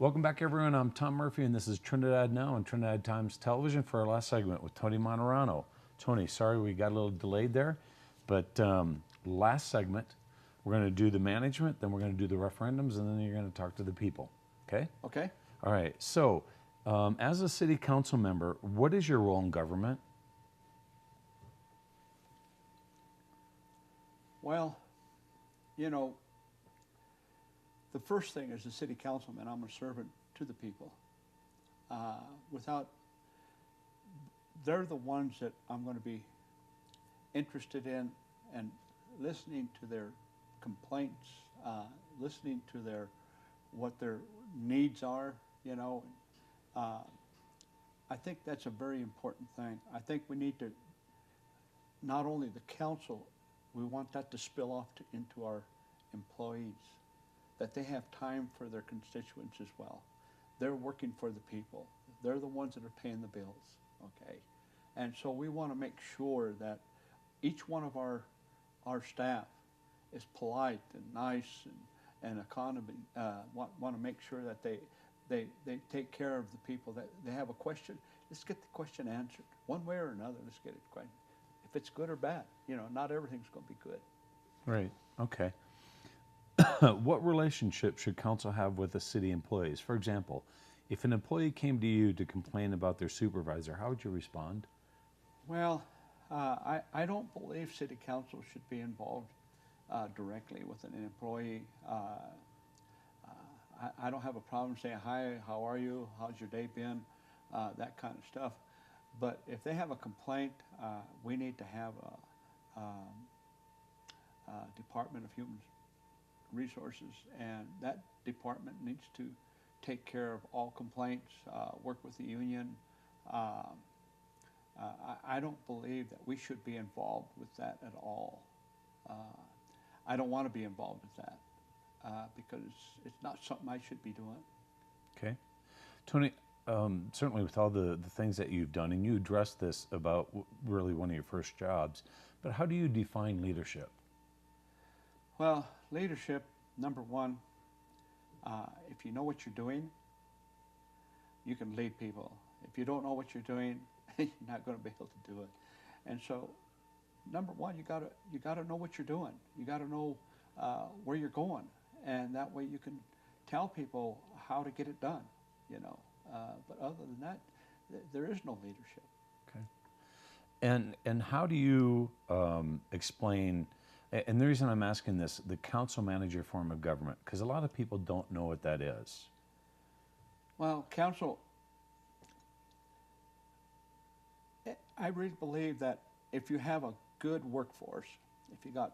Welcome back, everyone. I'm Tom Murphy, and this is Trinidad Now on Trinidad Times Television for our last segment with Tony Mattorano. Tony, sorry we got a little delayed there, but last segment, we're going to do the management, then we're going to do the referendums, and then you're going to talk to the people. Okay? Okay. All right. So, as a city council member, what is your role in government? Well, you know, the first thing as a city councilman, I'm a servant to the people. They're the ones that I'm going to be interested in and listening to their complaints, listening to what their needs are, you know. I think that's a very important thing. I think we need to, not only the council, we want that to spill off into our employees, that they have time for their constituents as well. They're working for the people. They're the ones that are paying the bills, okay? And so we want to make sure that each one of our staff is polite and nice and accommodating. Want to make sure that they take care of the people, that they have a question. Let's get the question answered one way or another. Let's get it questioned. If it's good or bad, you know, not everything's going to be good. Right. Okay. What relationship should council have with the city employees? For example, if an employee came to you to complain about their supervisor, how would you respond? Well, I don't believe city council should be involved directly with an employee. I don't have a problem saying, hi, how are you? How's your day been? That kind of stuff. But if they have a complaint, we need to have a Department of Human Resources, and that department needs to take care of all complaints, work with the union. I don't believe that we should be involved with that at all. I don't want to be involved with that because it's not something I should be doing. Okay. Tony, certainly with all the things that you've done, and you addressed this about really one of your first jobs, but how do you define leadership? Well, leadership, number one, if you know what you're doing, you can lead people. If you don't know what you're doing, you're not going to be able to do it. And so, number one, you gotta know what you're doing. You gotta know where you're going, and that way you can tell people how to get it done. You know, but other than that, there is no leadership. Okay. And how do you explain? And the reason I'm asking this, the council manager form of government, because a lot of people don't know what that is. Well, council, I really believe that if you have a good workforce, if you got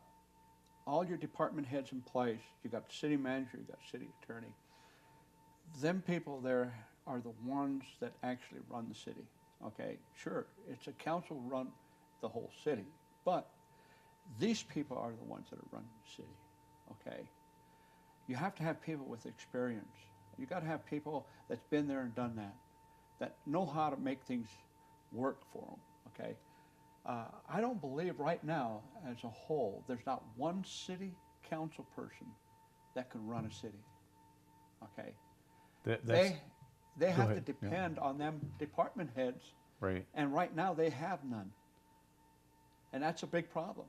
all your department heads in place, you got the city manager, you got city attorney, them people there are the ones that actually run the city, okay? Sure, it's a council run the whole city, but these people are the ones that are running the city, okay? You have to have people with experience. You got to have people that's been there and done that know how to make things work for them, okay? I don't believe right now, as a whole, there's not one city council person that can run a city, okay? They have to depend on them department heads, right? And right now they have none, and that's a big problem.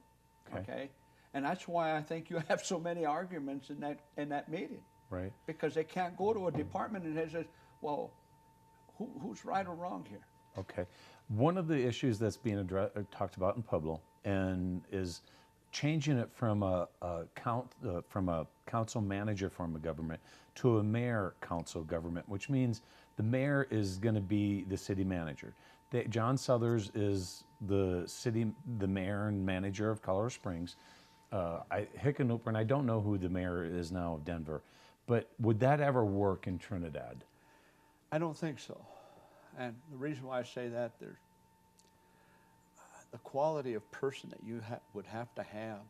Okay, and that's why I think you have so many arguments in that meeting, right? Because they can't go to a department and they say, "Well, who's right or wrong here?" Okay, one of the issues that's being talked about in Pueblo and is changing it from a council manager form of government to a mayor council government, which means the mayor is going to be the city manager. John Southers is the mayor and manager of Colorado Springs. Hickenlooper, and I don't know who the mayor is now of Denver, but would that ever work in Trinidad? I don't think so. And the reason why I say that, there's the quality of person that you would have to have,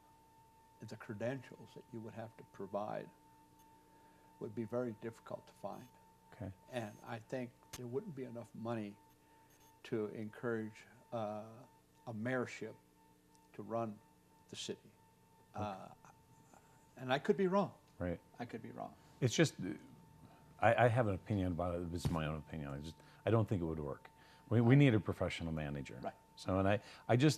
the credentials that you would have to provide would be very difficult to find. Okay. And I think there wouldn't be enough money to encourage a mayorship to run the city. And I could be wrong. Right. I could be wrong. It's just, I have an opinion about it. It's my own opinion. I don't think it would work. We need a professional manager. Right. So, and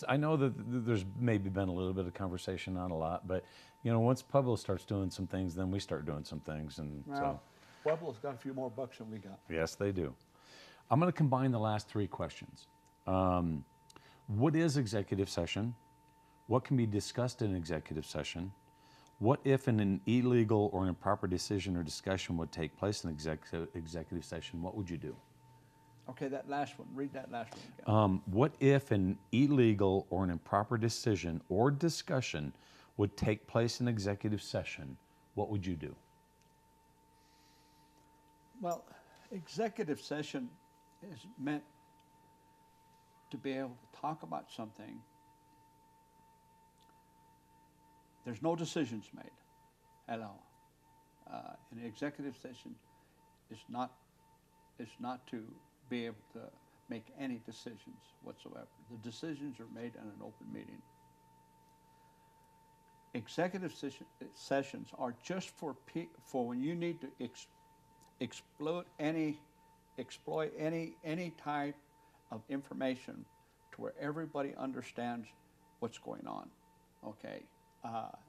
I know that there's maybe been a little bit of conversation, not a lot, but once Pueblo starts doing some things, then we start doing some things, and Well, Pueblo's got a few more bucks than we got. yes, they do. I'm going to combine the last three questions. What is executive session? What can be discussed in executive session? What if an illegal or improper decision or discussion would take place in executive session? What would you do? Okay, that last one. Read that last one again. What if an illegal or an improper decision or discussion would take place in executive session? What would you do? Well, executive session is meant to be able to talk about something. There's no decisions made at all. An executive session is not to be able to make any decisions whatsoever. The decisions are made in an open meeting. Executive sessions are just for when you need to exploit any type of information to where everybody understands what's going on. Okay,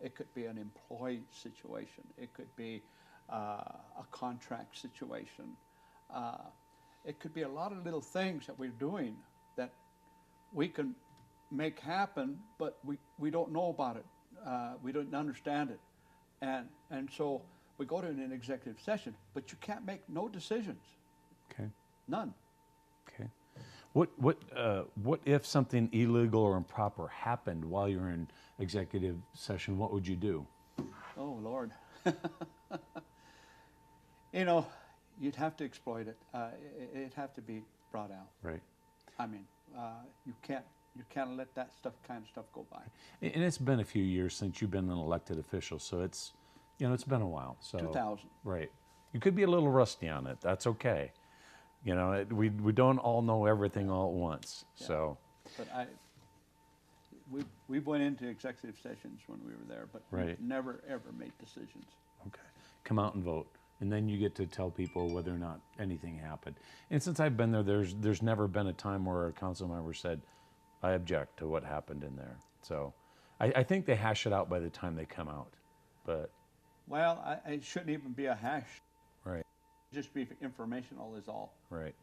it could be an employee situation. It could be a contract situation. It could be a lot of little things that we're doing that we can make happen, but we don't know about it. We don't understand it. And so we go to an executive session, but you can't make no decisions. Okay. None. Okay. What if something illegal or improper happened while you're in executive session? What would you do? Oh, Lord. You'd have to exploit it. It'd have to be brought out. Right. I mean, you can't let that kind of stuff go by. And it's been a few years since you've been an elected official, so it's been a while. So 2000. Right. You could be a little rusty on it. That's okay. We don't all know everything all at once. Yeah. So. But we went into executive sessions when we were there, but Right. we never ever made decisions. Okay. Come out and vote. And then you get to tell people whether or not anything happened. And since I've been there, there's never been a time where a council member said, I object to what happened in there. So I think they hash it out by the time they come out. But Well, it shouldn't even be a hash. right, Just be informational is all. right.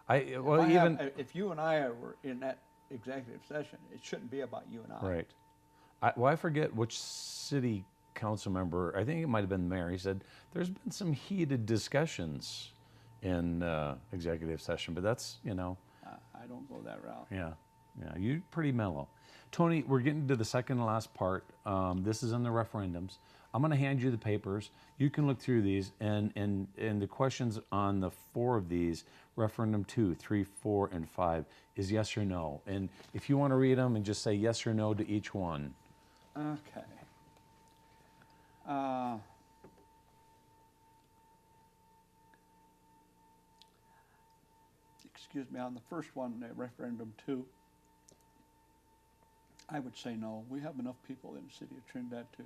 If you and I were in that executive session, it shouldn't be about you and I. Right. I forget which city council member, I think it might have been the mayor, he said, there's been some heated discussions in executive session, but that's, I don't go that route. yeah, you're pretty mellow. Tony, we're getting to the second and last part. This is on the referendums. I'm going to hand you the papers. You can look through these, and the questions on the 4 of these, referendum 2, 3, 4, and 5, is yes or no. And if you want to read them and just say yes or no to each one. Okay. Excuse me, on the first one, referendum 2, I would say no. We have enough people in the city of Trinidad to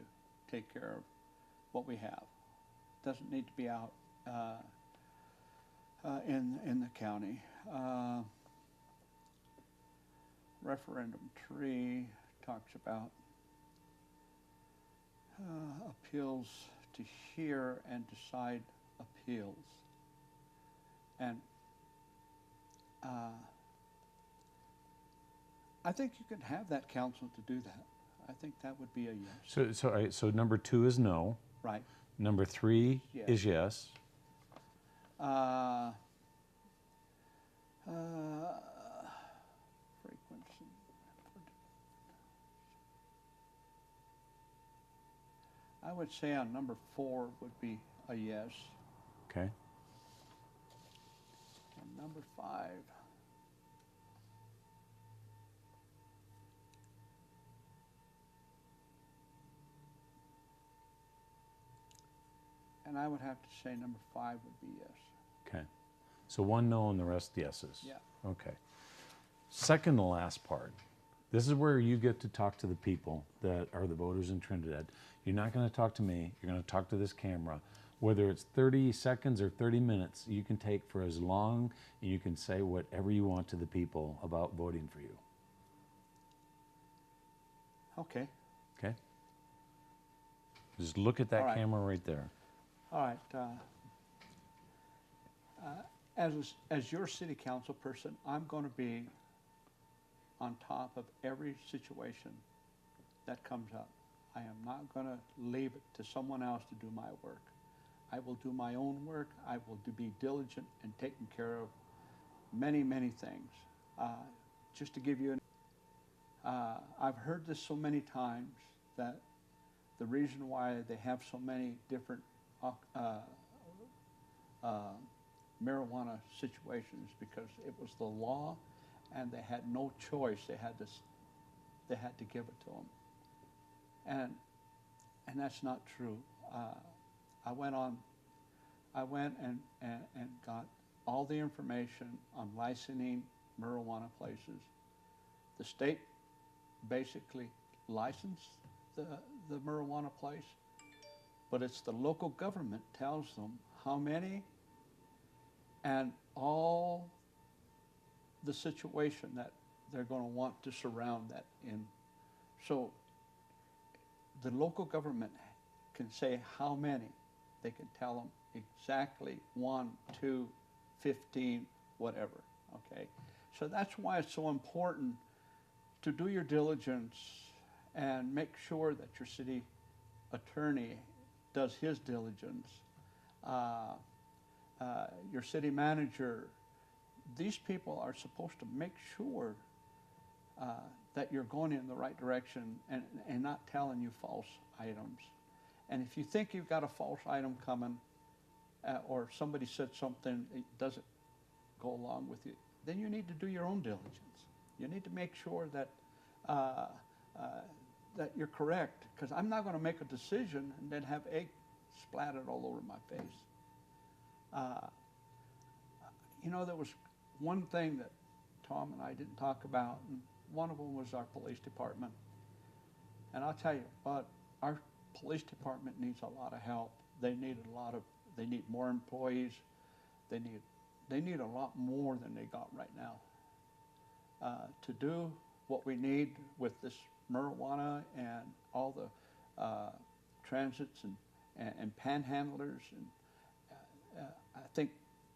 take care of what we have. Doesn't need to be out in the county. Referendum 3 talks about appeals to hear and decide appeals. And I think you can have that council to do that. I think that would be a yes. So all right, so number 2 is no. Right. Number 3 Yes. is yes. Frequency. I would say on number 4 would be a yes. Okay. And number 5. And I would have to say number 5 would be yes. Okay. So 1 no and the rest yeses. Yeah. Okay. Second to last part. This is where you get to talk to the people that are the voters in Trinidad. You're not going to talk to me. You're going to talk to this camera. Whether it's 30 seconds or 30 minutes, you can take for as long, and you can say whatever you want to the people about voting for you. Okay. Okay? Just look at that All right. camera right there. All right. As your city council person, I'm going to be on top of every situation that comes up. I am not going to leave it to someone else to do my work. I will do my own work. I will be diligent in taking care of many, many things. Just to give you I've heard this so many times that the reason why they have so many different marijuana situations because it was the law, and they had no choice. They had to give it to them, and that's not true. I went and got all the information on licensing marijuana places. The state basically licensed the marijuana place, but it's the local government tells them how many and all the situation that they're going to want to surround that in. So the local government can say how many. They can tell them exactly 1, 2, 15, whatever, okay? So that's why it's so important to do your diligence and make sure that your city attorney does his diligence. Your city manager, these people are supposed to make sure that you're going in the right direction and not telling you false items. And if you think you've got a false item coming, or somebody said something that doesn't go along with you, then you need to do your own diligence. You need to make sure that that you're correct, because I'm not going to make a decision and then have egg splattered all over my face. You know, there was one thing that Tom and I didn't talk about, and one of them was our police department. And I'll tell you, but our police department needs a lot of help. They need more employees. They need a lot more than they got right now to do what we need with this marijuana and all the transits and panhandlers. And I think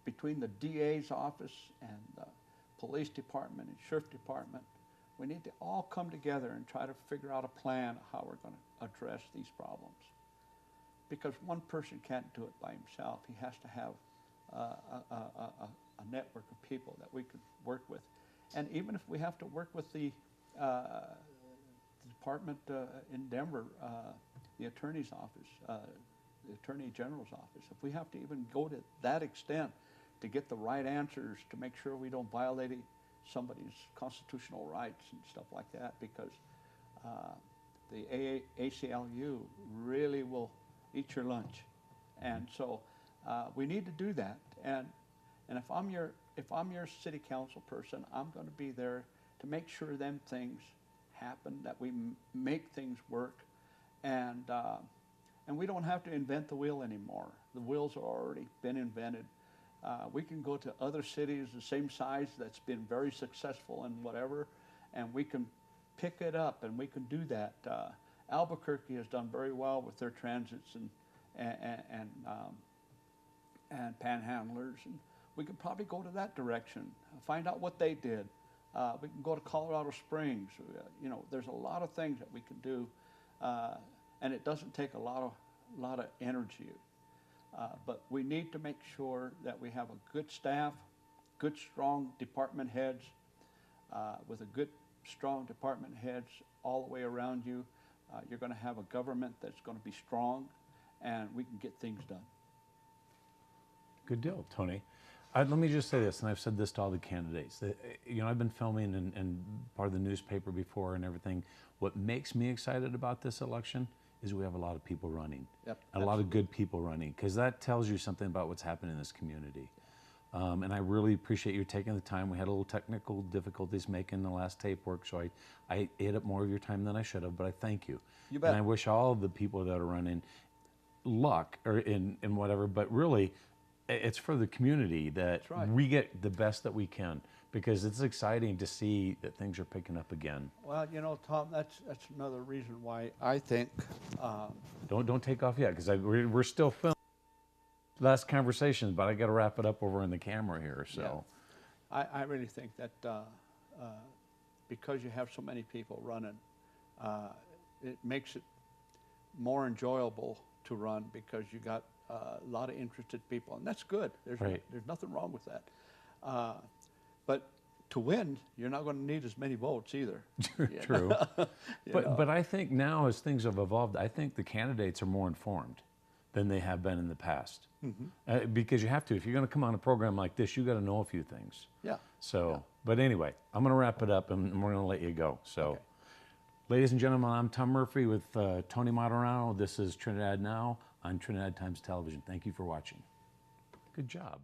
between the DA's office and the police department and sheriff department, we need to all come together and try to figure out a plan of how we're going to address these problems. Because one person can't do it by himself. He has to have a network of people that we could work with. And even if we have to work with the department in Denver, the attorney's office, the attorney general's office, if we have to even go to that extent to get the right answers to make sure we don't violate somebody's constitutional rights and stuff like that, because the ACLU really will eat your lunch. And so we need to do that. And if I'm your city council person, I'm going to be there to make sure them things happen, that we make things work, and we don't have to invent the wheel anymore. The wheels have already been invented. We can go to other cities the same size that's been very successful and whatever, and we can pick it up, and we can do that. Albuquerque has done very well with their transits and panhandlers, and we could probably go to that direction, find out what they did. We can go to Colorado Springs. You know, there's a lot of things that we can do, and it doesn't take a lot of energy. But we need to make sure that we have a good staff, good, strong department heads, with a good, strong department heads all the way around you. You're going to have a government that's going to be strong, and we can get things done. Good deal, Tony. Let me just say this, and I've said this to all the candidates. That, you know, I've been filming and part of the newspaper before and everything. What makes me excited about this election is we have a lot of people running. Yep, and a lot of good people running, because that tells you something about what's happening in this community. And I really appreciate you taking the time. We had a little technical difficulties making the last tape work, so I ate up more of your time than I should have, but I thank you. You bet. And I wish all of the people that are running luck or in whatever, but really, it's for the community that That's right. we get the best that we can, because it's exciting to see that things are picking up again. Well, you know, Tom, that's another reason why I think Don't take off yet, because we're still filming last conversations, but I got to wrap it up over in the camera here. So, I really think that because you have so many people running, it makes it more enjoyable to run because you got a lot of interested people, and that's good. Right. There's nothing wrong with that. But to win, you're not going to need as many votes either. True. You know? But I think now, as things have evolved, I think the candidates are more informed than they have been in the past. Because you have to. If you're going to come on a program like this, you got to know a few things. Yeah. So, but anyway, I'm going to wrap it up, and we're going to let you go. So, Okay. ladies and gentlemen, I'm Tom Murphy with Tony Mattorano. This is Trinidad Now on Trinidad Times Television. Thank you for watching. Good job.